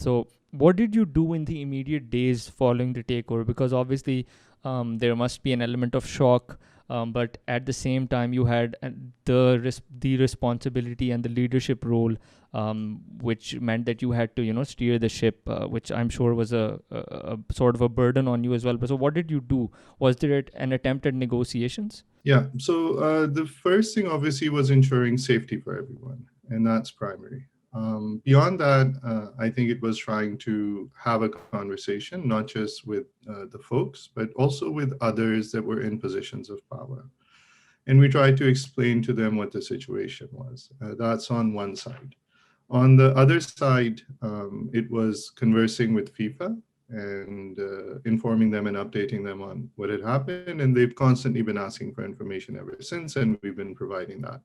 So what did you do in the immediate days following the takeover? Because obviously there must be an element of shock, but at the same time you had the responsibility and the leadership role, which meant that you had to steer the ship, which I'm sure was a sort of a burden on you as well. But so what did you do? Was there an attempt at negotiations? Yeah. So the first thing obviously was ensuring safety for everyone, and that's primary. Beyond that, I think it was trying to have a conversation, not just with the folks, but also with others that were in positions of power. And we tried to explain to them what the situation was. That's on one side. On the other side, it was conversing with FIFA and informing them and updating them on what had happened. And they've constantly been asking for information ever since, and we've been providing that.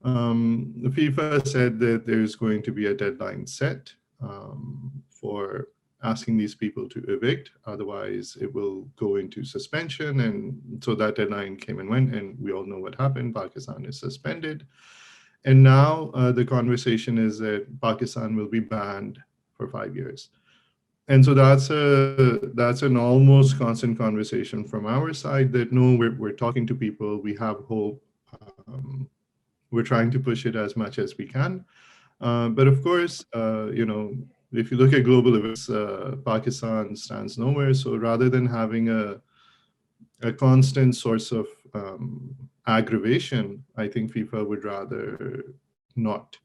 The FIFA said that there's going to be a deadline set for asking these people to evict, otherwise it will go into suspension. And so that deadline came and went, and we all know what happened. Pakistan is suspended. And now the conversation is that Pakistan will be banned for 5 years. And so that's an almost constant conversation from our side that no, we're talking to people, we have hope. We're trying to push it as much as we can. But of course, if you look at global events, Pakistan stands nowhere. So rather than having a constant source of aggravation, I think FIFA would rather not.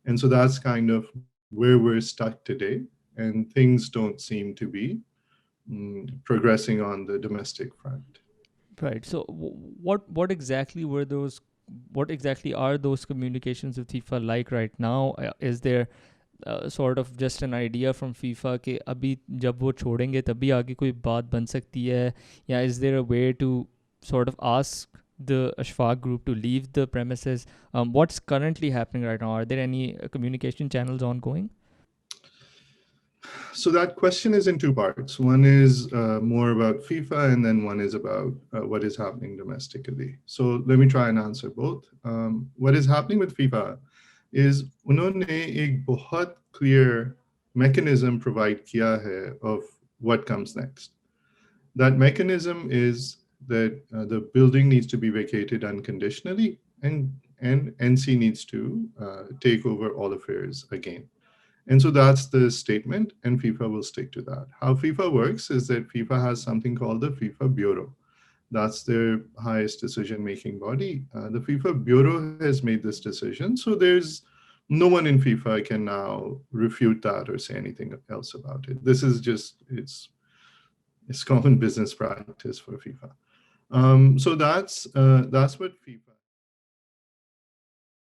And so that's kind of where we're stuck today. And things don't seem to be progressing on the domestic front. Right. So what exactly were those? What exactly are those communications with FIFA like right now? Is there sort of just an idea from FIFA कि अभी जब वो छोड़ेंगे तभी आगे कोई बात बन सकती है, या is there a way to sort of ask the Ashfaq group to leave the premises? What's currently happening right now? Are there any communication channels ongoing? So that question is in two parts. One is more about FIFA, and then one is about what is happening domestically. So let me try and answer both. What is happening with FIFA is उन्होंने एक बहुत clear mechanism provide किया है of what comes next. That mechanism is that the building needs to be vacated unconditionally, and NC needs to take over all affairs again. And so that's the statement, and FIFA will stick to that. How FIFA works is that FIFA has something called the FIFA Bureau. That's their highest decision-making body. The FIFA Bureau has made this decision, so there's no one in FIFA can now refute that or say anything else about it. This is just, it's common business practice for FIFA. So that's what FIFA